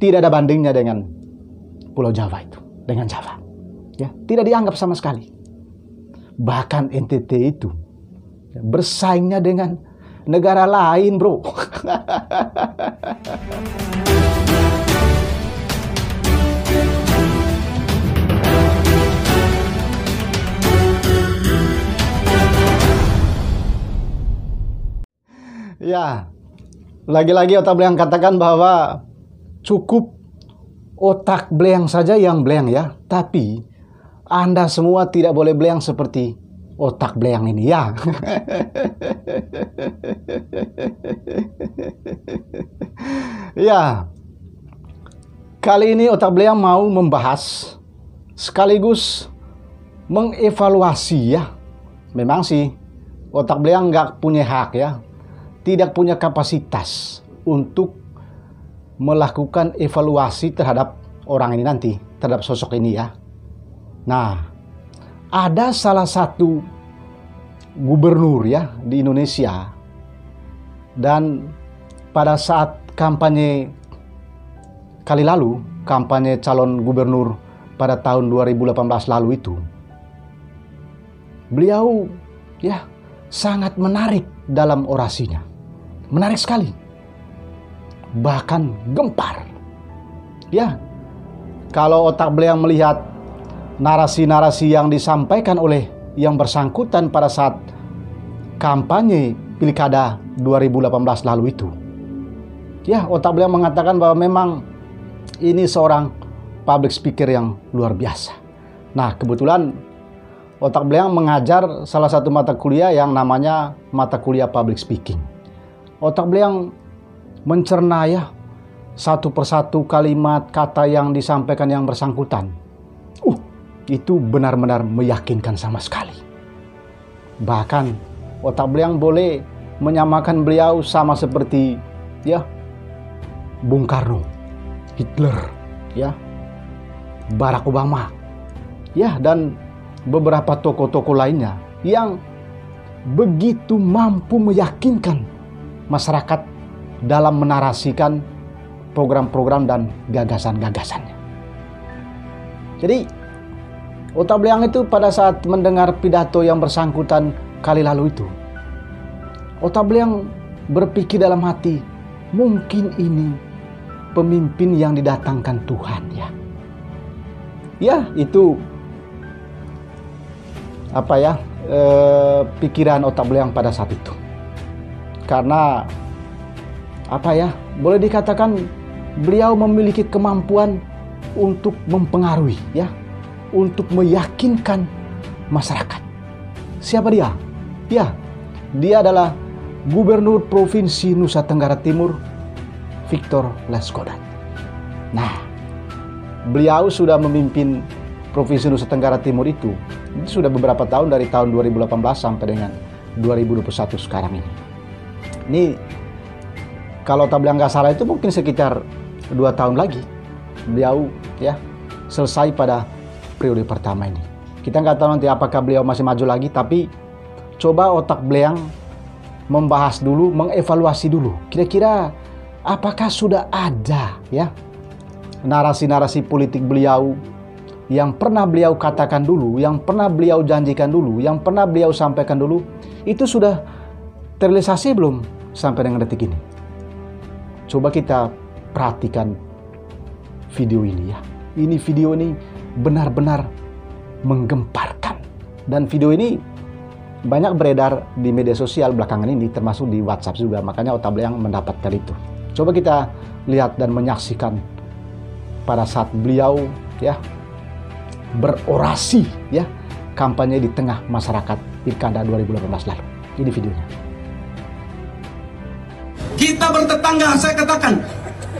tidak ada bandingnya dengan Pulau Jawa itu, dengan Java. Ya, tidak dianggap sama sekali. Bahkan NTT itu bersaingnya dengan negara lain, bro. Ya, lagi-lagi otak belang katakan bahwa cukup otak belang saja yang belang ya, tapi Anda semua tidak boleh belang seperti otak belang ini ya. Ya, kali ini otak belang mau membahas sekaligus mengevaluasi ya. Memang sih otak belang nggak punya hak ya, tidak punya kapasitas untuk melakukan evaluasi terhadap orang ini nanti, terhadap sosok ini ya. Nah, ada salah satu gubernur ya di Indonesia, dan pada saat kampanye kali lalu, kampanye calon gubernur pada tahun 2018 lalu itu, beliau ya sangat menarik dalam orasinya. Menarik sekali. Bahkan gempar. Ya, kalau otak beliau melihat narasi-narasi yang disampaikan oleh yang bersangkutan pada saat kampanye pilkada 2018 lalu itu, ya otak beliau mengatakan bahwa memang ini seorang public speaker yang luar biasa. Nah, kebetulan otak beliau mengajar salah satu mata kuliah yang namanya mata kuliah public speaking. Otak beliau mencerna ya satu persatu kalimat kata yang disampaikan yang bersangkutan. Itu benar-benar meyakinkan sama sekali. Bahkan otak beliau boleh menyamakan beliau sama seperti ya Bung Karno, Hitler, ya Barack Obama, ya dan beberapa tokoh-tokoh lainnya yang begitu mampu meyakinkan masyarakat dalam menarasikan program-program dan gagasan-gagasannya. Jadi otak beliau itu pada saat mendengar pidato yang bersangkutan kali lalu itu, otak beliau berpikir dalam hati, mungkin ini pemimpin yang didatangkan Tuhan ya. Ya, itu pikiran otak beliau pada saat itu. Karena boleh dikatakan beliau memiliki kemampuan untuk mempengaruhi ya, untuk meyakinkan masyarakat. Siapa dia? Ya, dia adalah Gubernur Provinsi Nusa Tenggara Timur, Victor Leskodat. Nah, beliau sudah memimpin Provinsi Nusa Tenggara Timur itu sudah beberapa tahun, dari tahun 2018 sampai dengan 2021 sekarang ini. Ini kalau tak bilang nggak salah itu mungkin sekitar 2 tahun lagi beliau ya selesai pada periode pertama ini. Kita nggak tahu nanti apakah beliau masih maju lagi, tapi coba otak beliau membahas dulu, mengevaluasi dulu. Kira-kira apakah sudah ada ya narasi-narasi politik beliau yang pernah beliau katakan dulu, yang pernah beliau janjikan dulu, yang pernah beliau sampaikan dulu, itu sudah terrealisasi belum sampai dengan detik ini? Coba kita perhatikan video ini ya. Ini video ini benar-benar menggemparkan. Dan video ini banyak beredar di media sosial belakangan ini, termasuk di WhatsApp juga. Makanya otak beliau mendapatkan itu. Coba kita lihat dan menyaksikan pada saat beliau ya berorasi ya kampanye di tengah masyarakat pilkada 2018 lalu. Ini videonya. Kita bertetangga, saya katakan,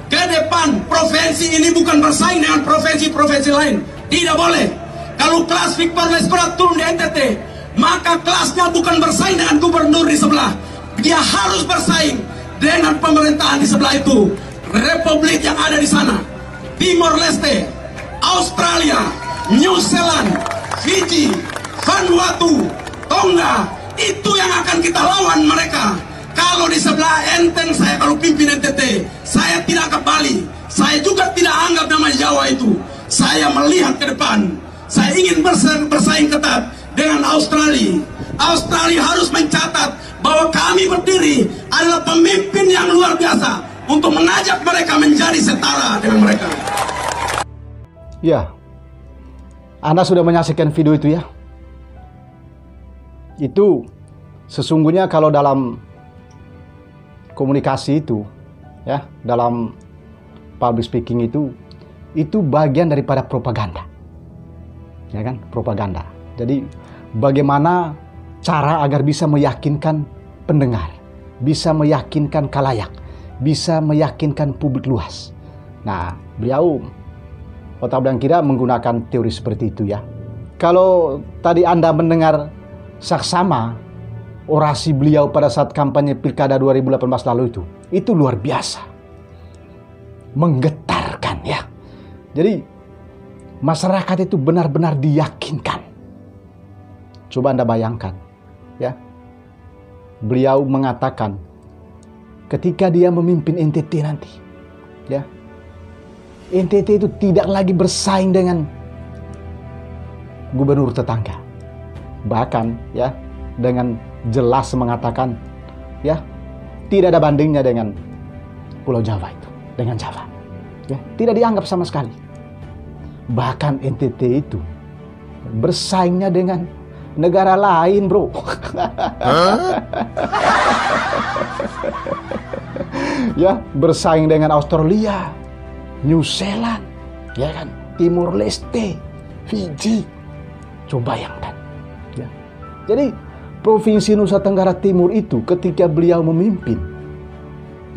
ke depan provinsi ini bukan bersaing dengan provinsi-provinsi lain. Tidak boleh. Kalau kelas Victor Leskodat turun di NTT, maka kelasnya bukan bersaing dengan gubernur di sebelah. Dia harus bersaing dengan pemerintahan di sebelah itu. Republik yang ada di sana, Timor Leste, Australia, New Zealand, Fiji, Vanuatu, Tonga, itu yang akan kita lawan mereka. Kalau di sebelah enteng saya, kalau pimpin NTT, saya tidak ke Bali, saya juga tidak Jawa itu, saya melihat ke depan. Saya ingin bersaing ketat dengan Australia. Australia harus mencatat bahwa kami berdiri adalah pemimpin yang luar biasa untuk mengajak mereka menjadi setara dengan mereka. Ya, Anda sudah menyaksikan video itu ya. Itu sesungguhnya kalau dalam komunikasi itu, ya, dalam public speaking itu bagian daripada propaganda, ya kan, propaganda. Jadi bagaimana cara agar bisa meyakinkan pendengar, bisa meyakinkan khalayak, bisa meyakinkan publik luas. Nah, beliau Otak Belang Kira menggunakan teori seperti itu ya. Kalau tadi Anda mendengar saksama orasi beliau pada saat kampanye Pilkada 2018 lalu itu luar biasa, menggetarkan ya. Jadi masyarakat itu benar-benar diyakinkan. Coba Anda bayangkan ya, beliau mengatakan ketika dia memimpin NTT nanti ya, NTT itu tidak lagi bersaing dengan gubernur tetangga, bahkan ya dengan jelas mengatakan ya tidak ada bandingnya dengan Pulau Jawa itu, dengan Jawa ya, tidak dianggap sama sekali. Bahkan NTT itu bersaingnya dengan negara lain, bro. Ya, bersaing dengan Australia, New Zealand, ya kan, Timur Leste, Fiji. Coba bayangkan ya. Jadi Provinsi Nusa Tenggara Timur itu ketika beliau memimpin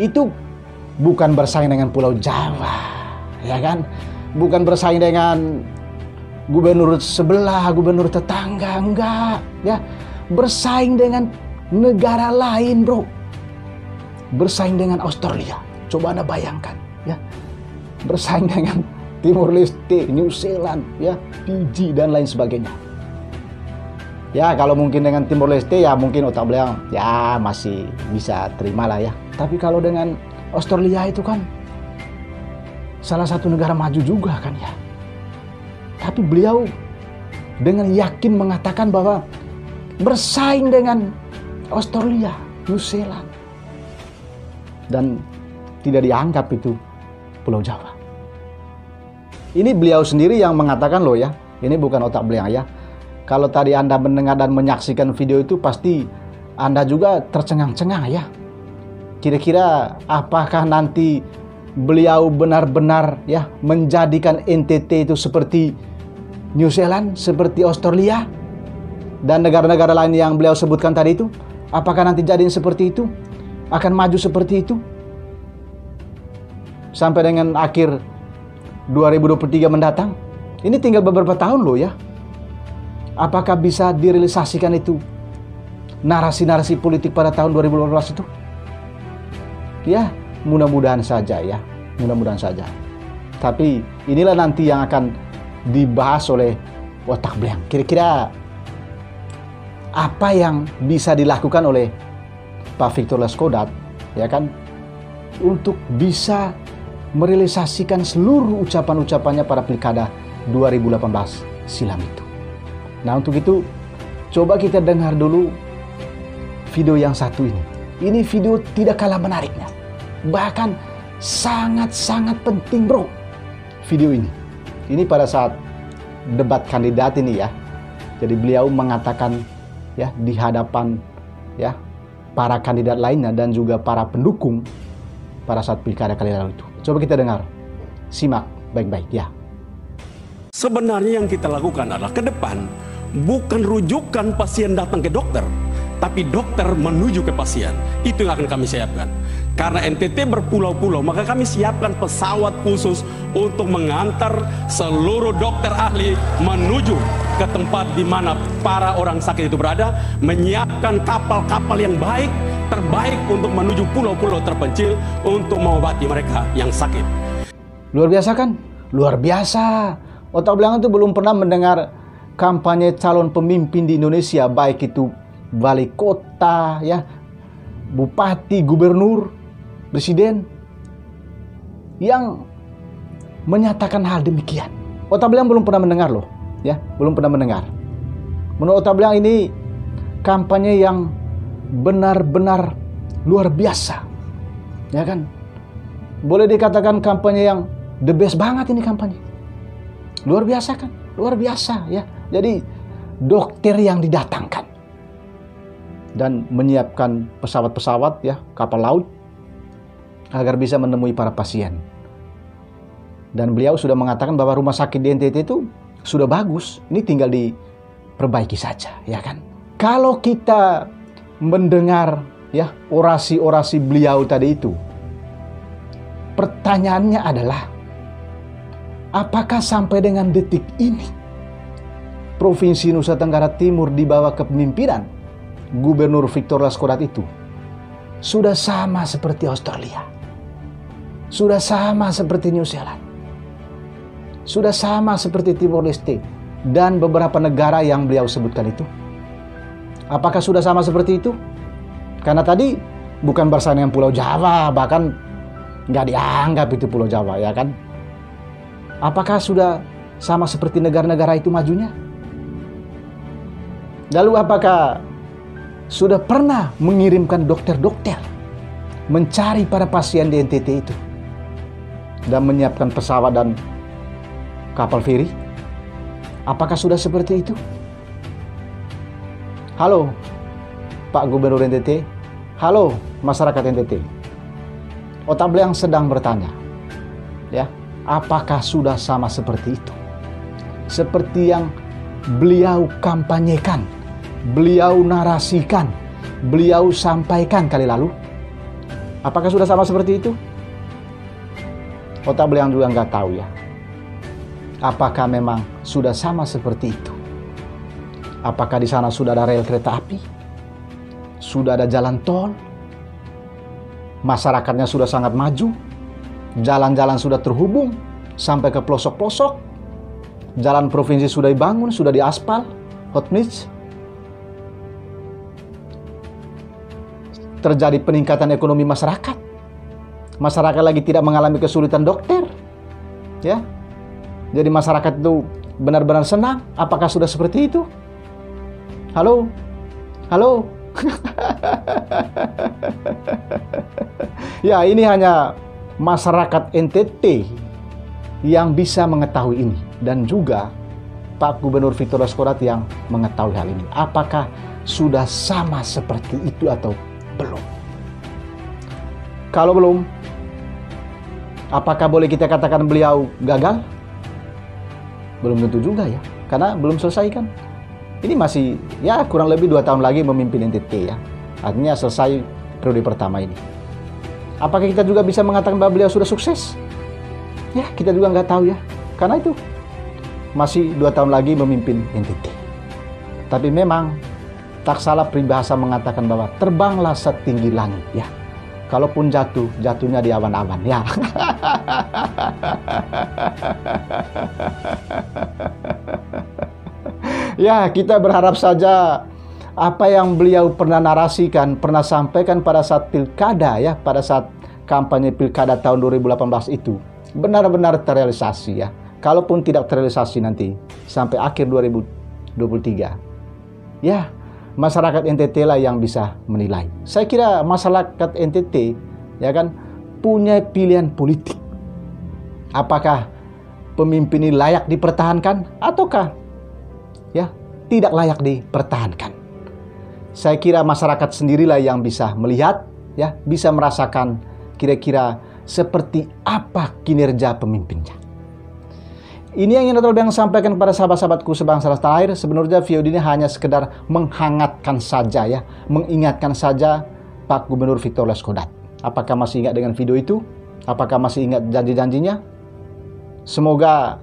itu bukan bersaing dengan Pulau Jawa, ya kan? Bukan bersaing dengan gubernur sebelah, gubernur tetangga, enggak, ya. Bersaing dengan negara lain, bro. Bersaing dengan Australia. Coba Anda bayangkan, ya. Bersaing dengan Timur Leste, New Zealand, ya, Fiji dan lain sebagainya. Ya, kalau mungkin dengan Timor Leste ya mungkin Otak Belang ya masih bisa terima lah ya. Tapi kalau dengan Australia itu kan salah satu negara maju juga kan ya. Tapi beliau dengan yakin mengatakan bahwa bersaing dengan Australia, New Zealand, dan tidak dianggap itu Pulau Jawa. Ini beliau sendiri yang mengatakan loh ya. Ini bukan Otak Belang ya. Kalau tadi Anda mendengar dan menyaksikan video itu pasti Anda juga tercengang-cengang ya. Kira-kira apakah nanti beliau benar-benar ya menjadikan NTT itu seperti New Zealand, seperti Australia dan negara-negara lain yang beliau sebutkan tadi itu? Apakah nanti jadiin seperti itu? Akan maju seperti itu? Sampai dengan akhir 2023 mendatang? Ini tinggal beberapa tahun loh ya. Apakah bisa direalisasikan itu narasi-narasi politik pada tahun 2018 itu? Ya, mudah-mudahan saja ya. Mudah-mudahan saja. Tapi inilah nanti yang akan dibahas oleh Otak Belang. Kira-kira apa yang bisa dilakukan oleh Pak Victor Leskodat ya kan untuk bisa merealisasikan seluruh ucapan-ucapannya pada Pilkada 2018 silam itu. Nah, untuk itu coba kita dengar dulu video yang satu ini. Ini video tidak kalah menariknya. Bahkan sangat-sangat penting, bro. Video ini. Ini pada saat debat kandidat ini ya. Jadi beliau mengatakan ya di hadapan ya para kandidat lainnya dan juga para pendukung pada saat Pilkada kali lalu itu. Coba kita dengar. Simak baik-baik ya. Sebenarnya yang kita lakukan adalah ke depan bukan rujukan pasien datang ke dokter, tapi dokter menuju ke pasien. Itu yang akan kami siapkan. Karena NTT berpulau-pulau, maka kami siapkan pesawat khusus untuk mengantar seluruh dokter ahli menuju ke tempat di mana para orang sakit itu berada, menyiapkan kapal-kapal yang baik, terbaik untuk menuju pulau-pulau terpencil untuk mengobati mereka yang sakit. Luar biasa kan? Luar biasa. Otak Belang itu belum pernah mendengar kampanye calon pemimpin di Indonesia, baik itu wali kota, ya, bupati, gubernur, presiden, yang menyatakan hal demikian. Otabliang belum pernah mendengar loh, ya, belum pernah mendengar. Menurut Otabliang ini kampanye yang benar-benar luar biasa, ya kan? Boleh dikatakan kampanye yang the best banget ini kampanye. Luar biasa kan? Luar biasa ya. Jadi dokter yang didatangkan dan menyiapkan pesawat-pesawat ya, kapal laut agar bisa menemui para pasien. Dan beliau sudah mengatakan bahwa rumah sakit di NTT itu sudah bagus, ini tinggal diperbaiki saja, ya kan? Kalau kita mendengar ya orasi-orasi beliau tadi itu, pertanyaannya adalah, apakah sampai dengan detik ini Provinsi Nusa Tenggara Timur di bawah kepemimpinan Gubernur Victor Laskodat itu sudah sama seperti Australia, sudah sama seperti New Zealand, sudah sama seperti Timor Leste dan beberapa negara yang beliau sebutkan itu? Apakah sudah sama seperti itu? Karena tadi bukan bersama dengan Pulau Jawa, bahkan nggak dianggap itu Pulau Jawa, ya kan? Apakah sudah sama seperti negara-negara itu majunya? Lalu apakah sudah pernah mengirimkan dokter-dokter mencari para pasien di NTT itu dan menyiapkan pesawat dan kapal feri? Apakah sudah seperti itu? Halo Pak Gubernur NTT, halo masyarakat NTT. Otabliang sedang bertanya, ya, apakah sudah sama seperti itu? Seperti yang beliau kampanyekan, beliau narasikan, beliau sampaikan kali lalu. Apakah sudah sama seperti itu? Otabliang juga nggak tahu ya. Apakah memang sudah sama seperti itu? Apakah di sana sudah ada rel kereta api? Sudah ada jalan tol? Masyarakatnya sudah sangat maju? Jalan-jalan sudah terhubung sampai ke pelosok-pelosok? Jalan provinsi sudah dibangun, sudah diaspal, hot mix? Terjadi peningkatan ekonomi masyarakat? Masyarakat lagi tidak mengalami kesulitan dokter? Ya? Jadi masyarakat itu benar-benar senang? Apakah sudah seperti itu? Halo? Halo? Ya, ini hanya masyarakat NTT yang bisa mengetahui ini. Dan juga Pak Gubernur Victor Laskodat yang mengetahui hal ini. Apakah sudah sama seperti itu atau belum? Kalau belum, apakah boleh kita katakan beliau gagal? Belum tentu juga ya, karena belum selesai kan. Ini masih ya kurang lebih 2 tahun lagi memimpin NTT ya. Artinya selesai periode pertama ini. Apakah kita juga bisa mengatakan bahwa beliau sudah sukses? Ya, kita juga nggak tahu ya. Karena itu masih 2 tahun lagi memimpin NTT. Tapi memang tak salah peribahasa mengatakan bahwa terbanglah setinggi langit ya. Kalaupun jatuh, jatuhnya di awan-awan ya. Ya, kita berharap saja apa yang beliau pernah narasikan, pernah sampaikan pada saat pilkada ya, pada saat kampanye pilkada tahun 2018 itu benar-benar terrealisasi ya. Kalaupun tidak terrealisasi nanti sampai akhir 2023, ya masyarakat NTT lah yang bisa menilai. Saya kira masyarakat NTT ya kan punya pilihan politik. Apakah pemimpin ini layak dipertahankan ataukah ya tidak layak dipertahankan? Saya kira masyarakat sendirilah yang bisa melihat ya, bisa merasakan kira-kira seperti apa kinerja pemimpinnya. Ini yang ingin Otabliang sampaikan kepada sahabat-sahabatku sebangsa dan setanah air. Sebenarnya video ini hanya sekedar menghangatkan saja ya, mengingatkan saja Pak Gubernur Victor Laskodat. Apakah masih ingat dengan video itu? Apakah masih ingat janji-janjinya? Semoga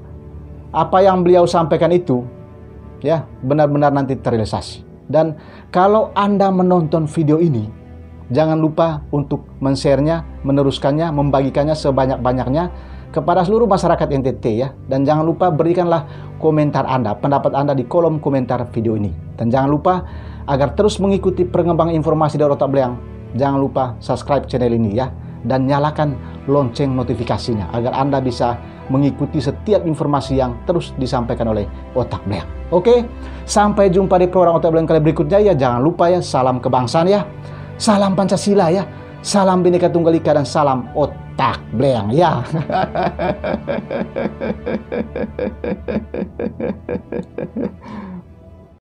apa yang beliau sampaikan itu ya benar-benar nanti terrealisasi. Dan kalau Anda menonton video ini, jangan lupa untuk men-share-nya, meneruskannya, membagikannya sebanyak-banyaknya kepada seluruh masyarakat NTT ya. Dan jangan lupa berikanlah komentar Anda, pendapat Anda di kolom komentar video ini. Dan jangan lupa agar terus mengikuti perkembangan informasi dari Otabliang, jangan lupa subscribe channel ini ya. Dan nyalakan lonceng notifikasinya agar Anda bisa mengikuti setiap informasi yang terus disampaikan oleh Otak Belang. Oke, sampai jumpa di program Otak Belang kali berikutnya ya. Jangan lupa ya, salam kebangsaan ya, salam Pancasila ya, salam Bhinneka Tunggal Ika, dan salam Otak Belang ya.